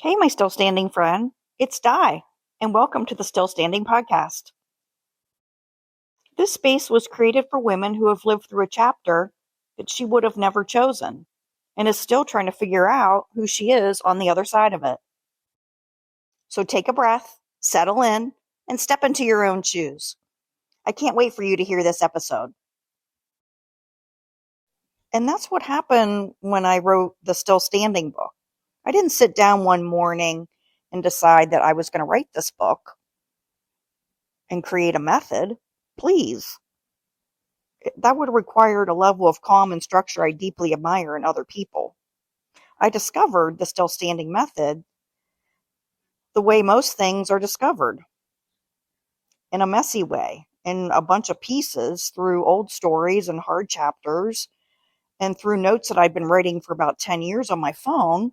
Hey, my still standing friend. It's Di, and welcome to the Still Standing podcast. This space was created for women who have lived through a chapter that she would have never chosen and is still trying to figure out who she is on the other side of it. So take a breath, settle in, and step into your own shoes. I can't wait for you to hear this episode. And that's what happened when I wrote the Still Standing book. I didn't sit down one morning and decide that I was going to write this book and create a method. Please. That would have required a level of calm and structure I deeply admire in other people. I discovered the still standing method the way most things are discovered, in a messy way, in a bunch of pieces, through old stories and hard chapters, and through notes that I'd been writing for about 10 years on my phone.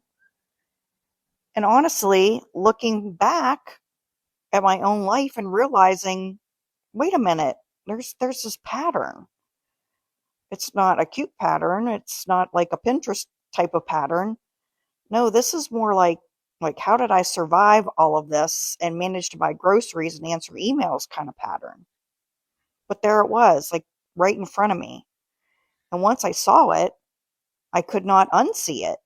And honestly, looking back at my own life and realizing, wait a minute, there's this pattern. It's not a cute pattern. It's not like a Pinterest type of pattern. No, this is more like how did I survive all of this and manage to buy groceries and answer emails kind of pattern. But there it was, like right in front of me. And once I saw it, I could not unsee it.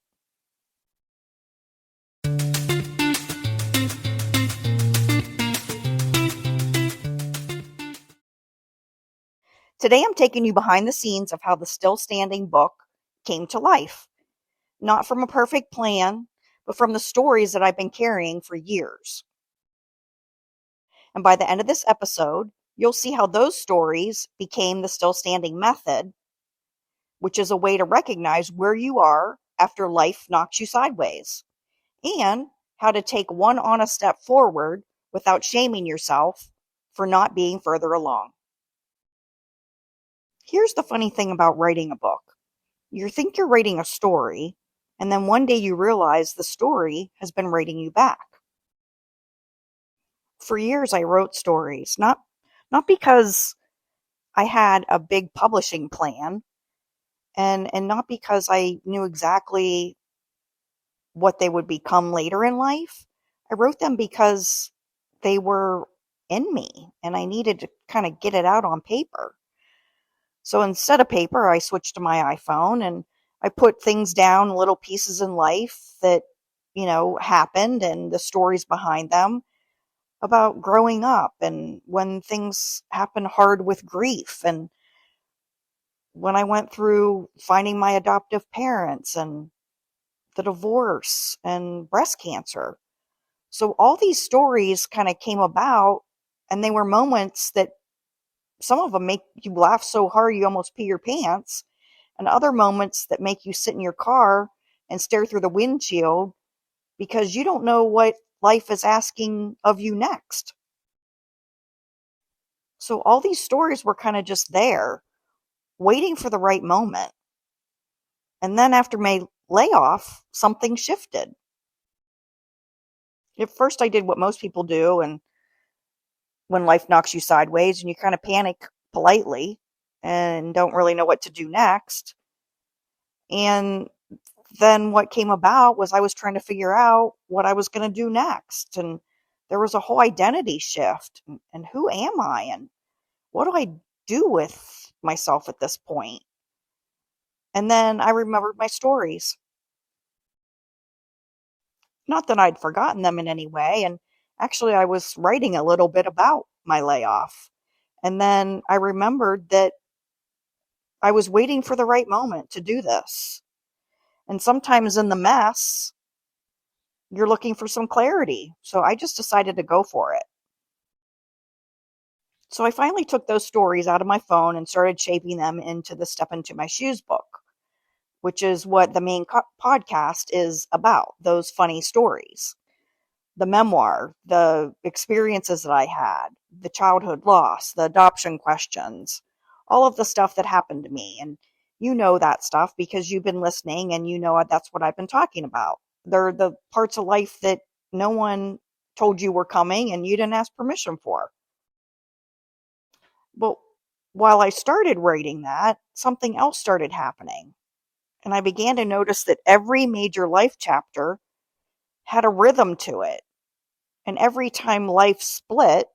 Today I'm taking you behind the scenes of how the Still Standing book came to life. Not from a perfect plan, but from the stories that I've been carrying for years. And by the end of this episode, you'll see how those stories became the Still Standing method, which is a way to recognize where you are after life knocks you sideways, and how to take one honest step forward without shaming yourself for not being further along. Here's the funny thing about writing a book. You think you're writing a story, and then one day you realize the story has been writing you back. For years I wrote stories, not because I had a big publishing plan, and not because I knew exactly what they would become later in life. I wrote them because they were in me and I needed to kind of get it out on paper. So instead of paper, I switched to my iPhone and I put things down, little pieces in life that, happened, and the stories behind them about growing up and when things happen hard with grief, and when I went through finding my adoptive parents and the divorce and breast cancer. So all these stories kind of came about, and they were moments that some of them make you laugh so hard you almost pee your pants, and other moments that make you sit in your car and stare through the windshield because you don't know what life is asking of you next. So all these stories were kind of just there, waiting for the right moment. And then after my layoff, something shifted. At first, I did what most people do, and when life knocks you sideways and you kind of panic politely and don't really know what to do next. And then what came about was I was trying to figure out what I was going to do next. And there was a whole identity shift. And who am I? And what do I do with myself at this point? And then I remembered my stories. Not that I'd forgotten them in any way. And actually, I was writing a little bit about my layoff. And then I remembered that I was waiting for the right moment to do this. And sometimes in the mess, you're looking for some clarity. So I just decided to go for it. So I finally took those stories out of my phone and started shaping them into the Step Into My Shoes book, which is what the main podcast is about, those funny stories. The memoir, the experiences that I had, the childhood loss, the adoption questions, all of the stuff that happened to me. And you know that stuff because you've been listening and you know that's what I've been talking about. They're the parts of life that no one told you were coming and you didn't ask permission for. But while I started writing that, something else started happening. And I began to notice that every major life chapter had a rhythm to it. And every time life split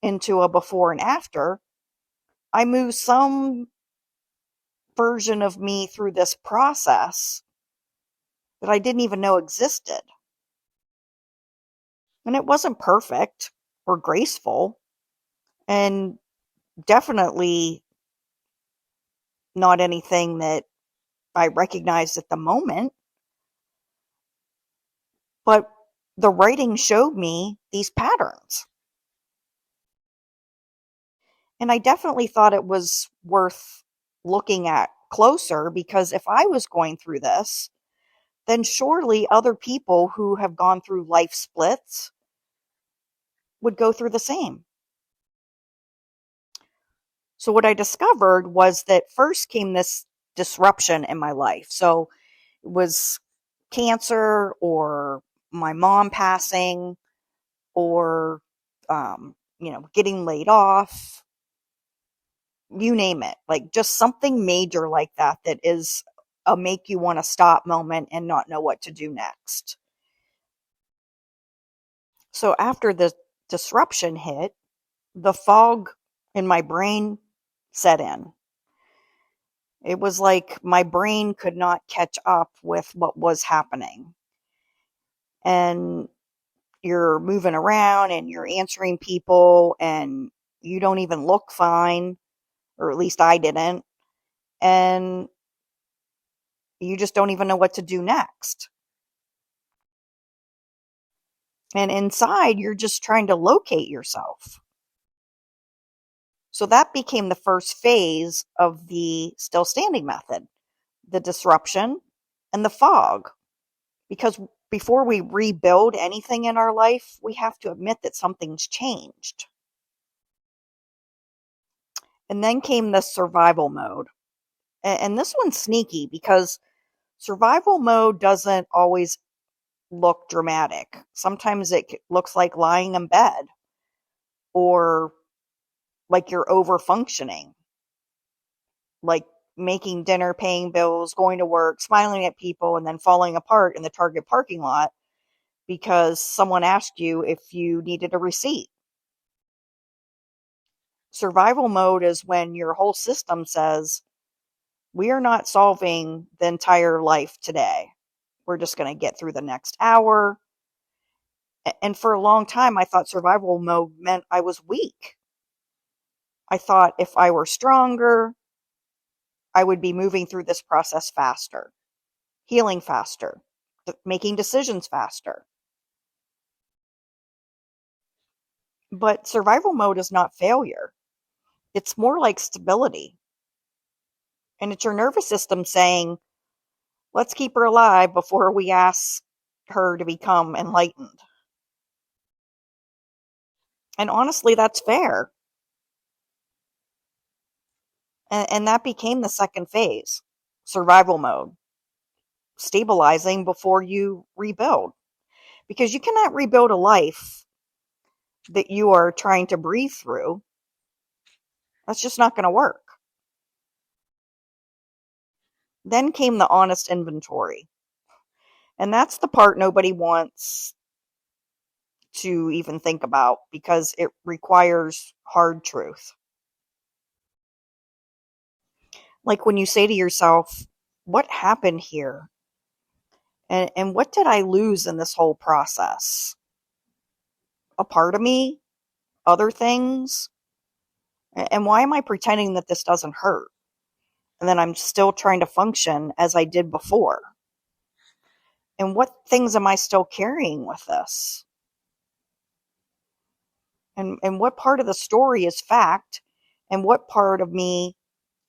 into a before and after, I moved some version of me through this process that I didn't even know existed. And it wasn't perfect or graceful, and definitely not anything that I recognized at the moment. But the writing showed me these patterns. And I definitely thought it was worth looking at closer, because if I was going through this, then surely other people who have gone through life splits would go through the same. So what I discovered was that first came this disruption in my life. So it was cancer, or my mom passing, or getting laid off, you name it. Like just something major like that, that is a make you want to stop moment and not know what to do next. So after the disruption hit, the fog in my brain set in. It was like my brain could not catch up with what was happening. And you're moving around and you're answering people and you don't even look fine, or at least I didn't. And you just don't even know what to do next. And inside, you're just trying to locate yourself. So that became the first phase of the still standing method, the disruption and the fog. Because before we rebuild anything in our life, we have to admit that something's changed. And then came the survival mode. And this one's sneaky, because survival mode doesn't always look dramatic. Sometimes it looks like lying in bed, or like you're over functioning, like making dinner, paying bills, going to work, smiling at people, and then falling apart in the Target parking lot because someone asked you if you needed a receipt. Survival mode is when your whole system says, we are not solving the entire life today. We're just going to get through the next hour. And for a long time, I thought survival mode meant I was weak. I thought if I were stronger, I would be moving through this process faster, healing faster, making decisions faster. But survival mode is not failure. It's more like stability. And it's your nervous system saying, let's keep her alive before we ask her to become enlightened. And honestly, that's fair. And that became the second phase, survival mode, stabilizing before you rebuild. Because you cannot rebuild a life that you are trying to breathe through. That's just not going to work. Then came the honest inventory. And that's the part nobody wants to even think about, because it requires hard truth. Like when you say to yourself, what happened here? And what did I lose in this whole process? A part of me? Other things? And why am I pretending that this doesn't hurt? And then I'm still trying to function as I did before. And what things am I still carrying with this? And what part of the story is fact? And what part of me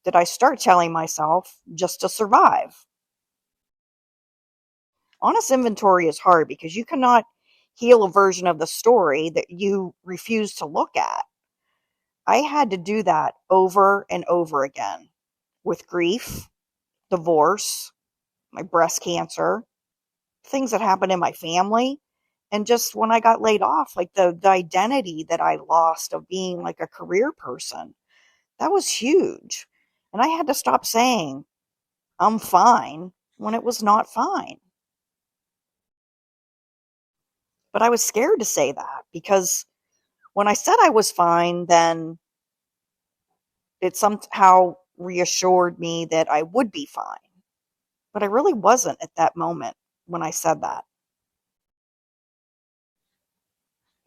did I start telling myself just to survive? Honest inventory is hard, because you cannot heal a version of the story that you refuse to look at. I had to do that over and over again with grief, divorce, my breast cancer, things that happened in my family. And just when I got laid off, like the identity that I lost of being like a career person, that was huge. And I had to stop saying, I'm fine, when it was not fine. But I was scared to say that because when I said I was fine, then it somehow reassured me that I would be fine. But I really wasn't at that moment when I said that.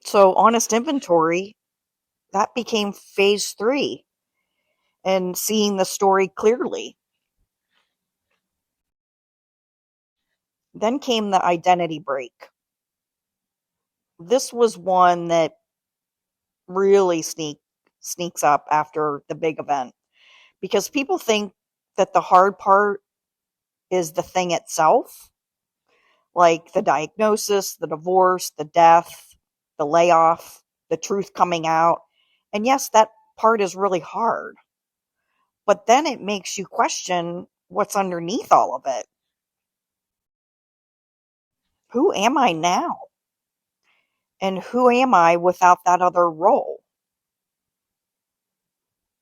So, honest inventory, that became phase 3 and seeing the story clearly. Then came the identity break. This was one that really sneaks up after the big event because people think that the hard part is the thing itself, like the diagnosis, the divorce, the death, the layoff, the truth coming out. And yes, that part is really hard. But then it makes you question what's underneath all of it. Who am I now? And who am I without that other role?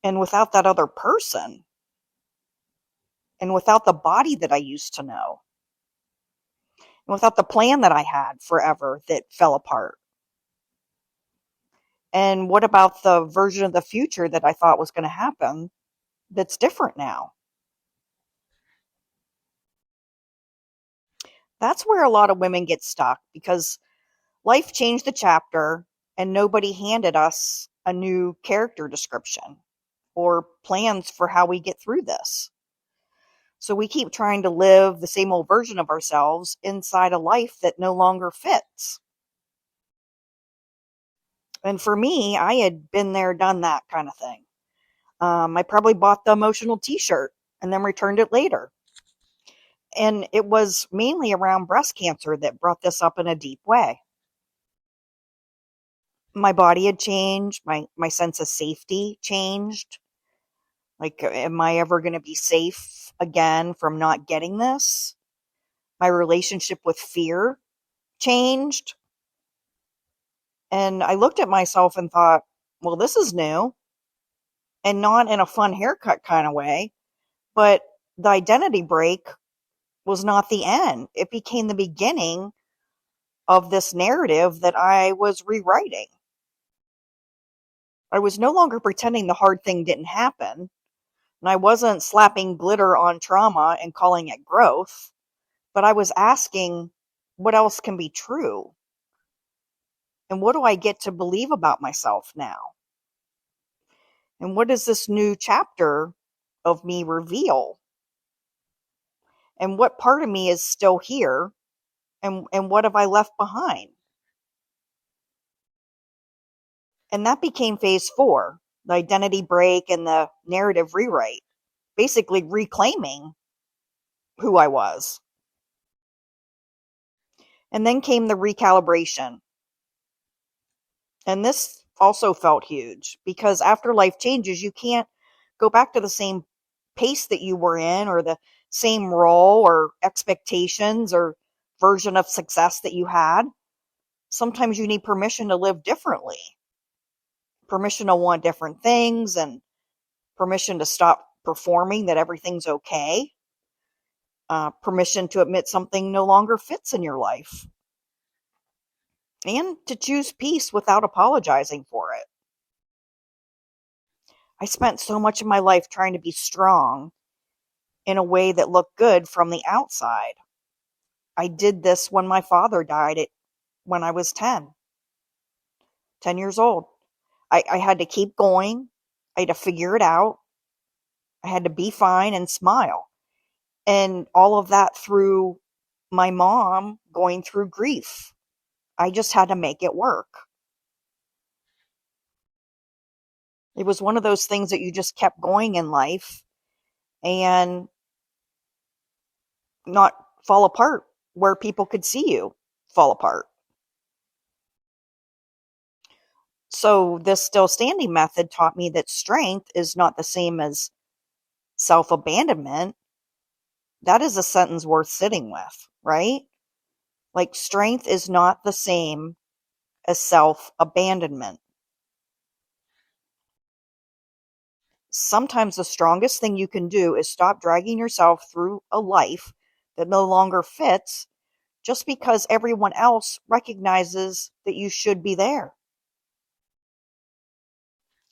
And without that other person? And without the body that I used to know? And without the plan that I had forever that fell apart? And what about the version of the future that I thought was going to happen that's different now? That's where a lot of women get stuck because life changed the chapter and nobody handed us a new character description or plans for how we get through this. So we keep trying to live the same old version of ourselves inside a life that no longer fits. And for me, I had been there, done that kind of thing. I probably bought the emotional t-shirt and then returned it later. And it was mainly around breast cancer that brought this up in a deep way. My body had changed, my sense of safety changed. Like, am I ever going to be safe again from not getting this? My relationship with fear changed. And I looked at myself and thought, well, this is new. And not in a fun haircut kind of way, but the identity break was not the end. It became the beginning of this narrative that I was rewriting. I was no longer pretending the hard thing didn't happen. And I wasn't slapping glitter on trauma and calling it growth, but I was asking, what else can be true? And what do I get to believe about myself now? And what does this new chapter of me reveal? And what part of me is still here? And what have I left behind? And that became phase 4, the identity break and the narrative rewrite, basically reclaiming who I was. And then came the recalibration. And this also felt huge because after life changes, you can't go back to the same pace that you were in or the same role or expectations or version of success that you had. Sometimes you need permission to live differently, permission to want different things, and permission to stop performing that everything's okay, permission to admit something no longer fits in your life, and to choose peace without apologizing for it. I spent so much of my life trying to be strong in a way that looked good from the outside. I did this when my father died when I was 10 years old. I had to keep going. I had to figure it out. I had to be fine and smile. And all of that through my mom going through grief. I just had to make it work. It was one of those things that you just kept going in life and not fall apart where people could see you fall apart. So this still standing method taught me that strength is not the same as self-abandonment. That is a sentence worth sitting with, right? Like, strength is not the same as self-abandonment. Sometimes the strongest thing you can do is stop dragging yourself through a life that no longer fits just because everyone else recognizes that you should be there.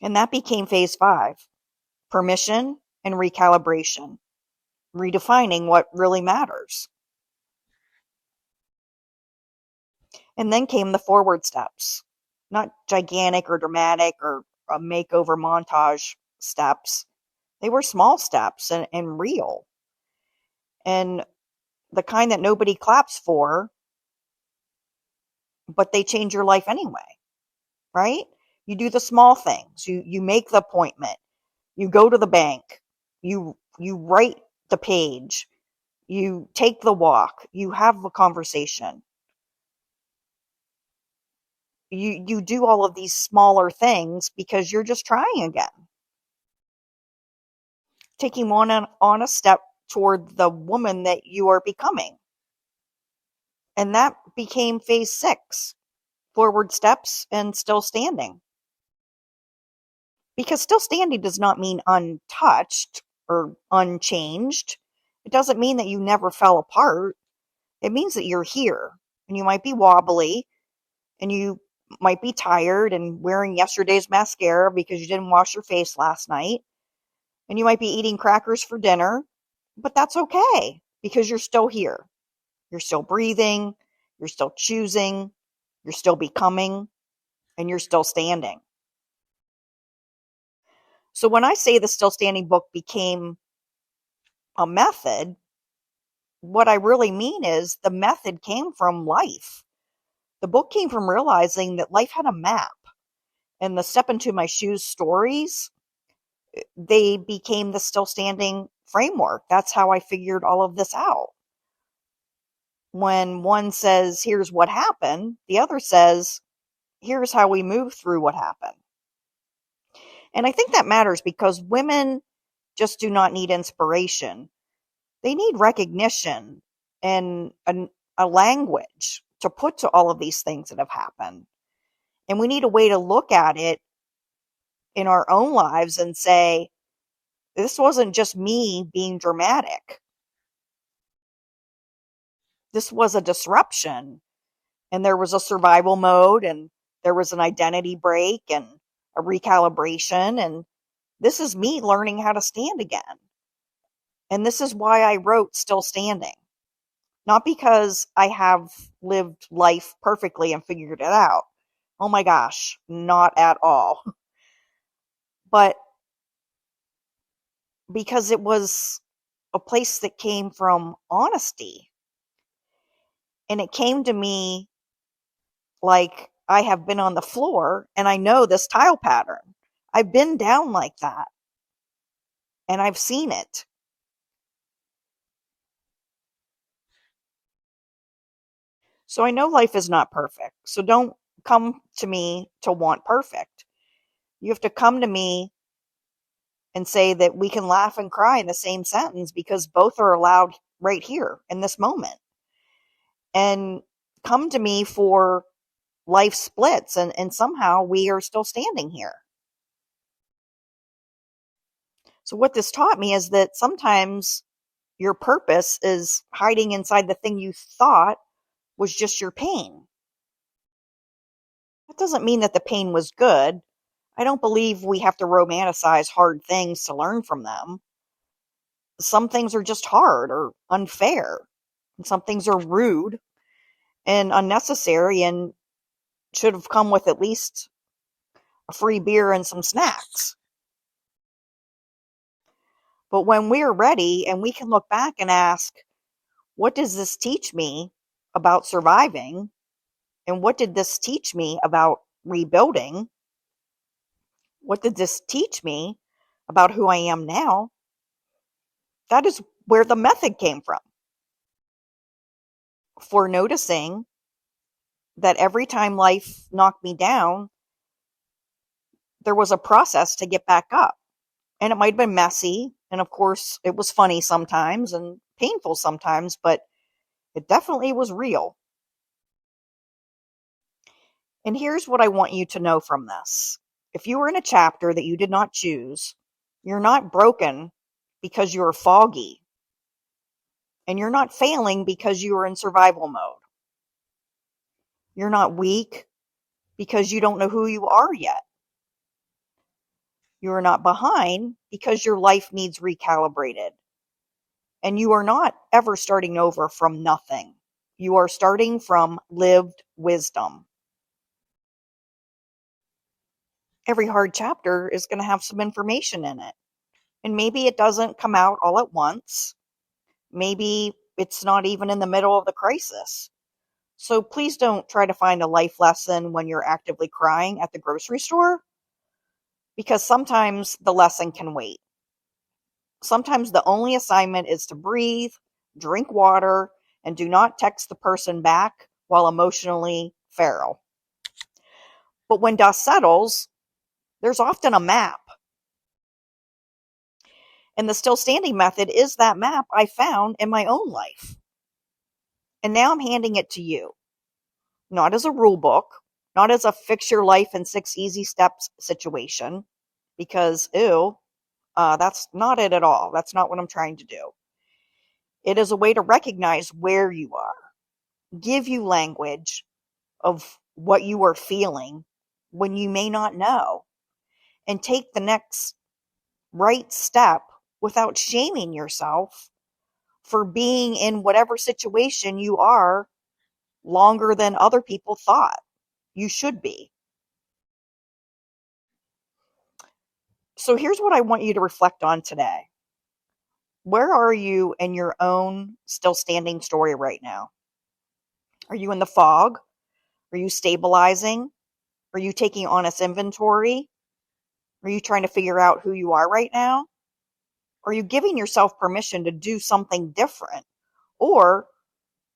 And that became phase 5, permission and recalibration, redefining what really matters. And then came the forward steps, not gigantic or dramatic or a makeover montage steps. They were small steps and real, and the kind that nobody claps for, but they change your life anyway, right? You do the small things. You make the appointment. You go to the bank. You write the page. You take the walk. You have a conversation. You do all of these smaller things because you're just trying again. Taking one honest step toward the woman that you are becoming. And that became phase 6, forward steps and still standing. Because still standing does not mean untouched or unchanged. It doesn't mean that you never fell apart. It means that you're here, and you might be wobbly, and you might be tired and wearing yesterday's mascara because you didn't wash your face last night, and you might be eating crackers for dinner, but that's okay because you're still here. You're still breathing, you're still choosing, you're still becoming, and you're still standing. So when I say the Still Standing book became a method, what I really mean is the method came from life. The book came from realizing that life had a map, and the Step Into My Shoes stories, they became the Still Standing framework. That's how I figured all of this out. When one says, here's what happened, the other says, here's how we move through what happened. And I think that matters because women just do not need inspiration. They need recognition and a language to put to all of these things that have happened. And we need a way to look at it in our own lives and say, this wasn't just me being dramatic. This was a disruption. And there was a survival mode, and there was an identity break and a recalibration. And this is me learning how to stand again. And this is why I wrote Still Standing. Not because I have lived life perfectly and figured it out. Oh my gosh, not at all. But because it was a place that came from honesty. And it came to me like I have been on the floor and I know this tile pattern. I've been down like that and I've seen it. So I know life is not perfect. So don't come to me to want perfect. You have to come to me and say that we can laugh and cry in the same sentence because both are allowed right here in this moment. And come to me for life splits and somehow we are still standing here. So what this taught me is that sometimes your purpose is hiding inside the thing you thought was just your pain. That doesn't mean that the pain was good. I don't believe we have to romanticize hard things to learn from them. Some things are just hard or unfair. And some things are rude and unnecessary and should have come with at least a free beer and some snacks. But when we're ready and we can look back and ask, what does this teach me about surviving? And what did this teach me about rebuilding? What did this teach me about who I am now? That is where the method came from. For noticing that every time life knocked me down, there was a process to get back up. And it might have been messy. And of course, it was funny sometimes and painful sometimes, but it definitely was real. And here's what I want you to know from this. If you were in a chapter that you did not choose, you're not broken because you're foggy. And you're not failing because you are in survival mode. You're not weak because you don't know who you are yet. You are not behind because your life needs recalibrated. And you are not ever starting over from nothing. You are starting from lived wisdom. Every hard chapter is going to have some information in it. And maybe it doesn't come out all at once. Maybe it's not even in the middle of the crisis. So please don't try to find a life lesson when you're actively crying at the grocery store, because sometimes the lesson can wait. Sometimes the only assignment is to breathe, drink water, and do not text the person back while emotionally feral. But when dust settles, there's often a map. And the still standing method is that map I found in my own life. And now I'm handing it to you, not as a rule book, not as a fix your life in 6 easy steps situation, because that's not it at all. That's not what I'm trying to do. It is a way to recognize where you are, give you language of what you are feeling when you may not know, and take the next right step without shaming yourself for being in whatever situation you are longer than other people thought you should be. So here's what I want you to reflect on today. Where are you in your own still standing story right now? Are you in the fog? Are you stabilizing? Are you taking honest inventory? Are you trying to figure out who you are right now? Are you giving yourself permission to do something different? Or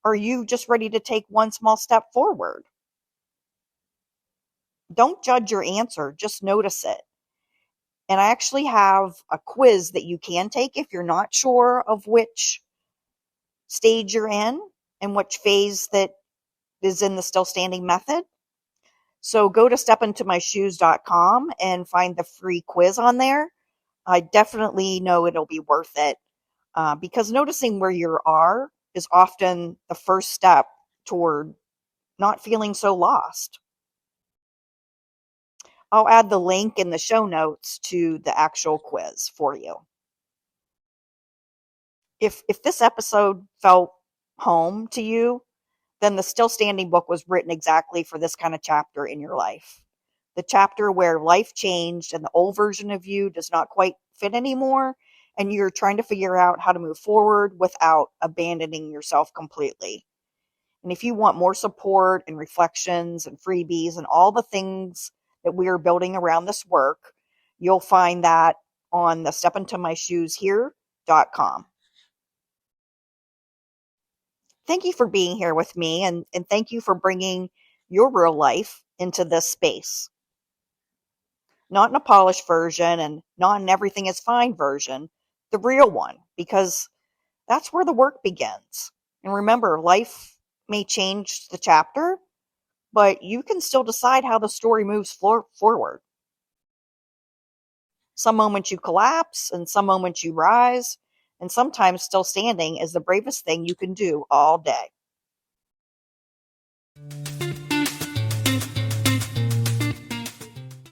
are you just ready to take one small step forward? Don't judge your answer, just notice it. And I actually have a quiz that you can take if you're not sure of which stage you're in and which phase that is in the still standing method. So go to stepintomyshoes.com and find the free quiz on there. I definitely know it'll be worth it, because noticing where you are is often the first step toward not feeling so lost. I'll add the link in the show notes to the actual quiz for you. If this episode felt home to you, then the Still Standing book was written exactly for this kind of chapter in your life. The chapter where life changed and the old version of you does not quite fit anymore, and you're trying to figure out how to move forward without abandoning yourself completely. And if you want more support and reflections and freebies and all the things that we are building around this work, you'll find that on the stepintomyshoeshere.com. Thank you for being here with me, and thank you for bringing your real life into this space. Not in a polished version and not in everything is fine version, the real one, because that's where the work begins. And remember, life may change the chapter, but you can still decide how the story moves forward. Some moments you collapse, and some moments you rise, and sometimes still standing is the bravest thing you can do all day.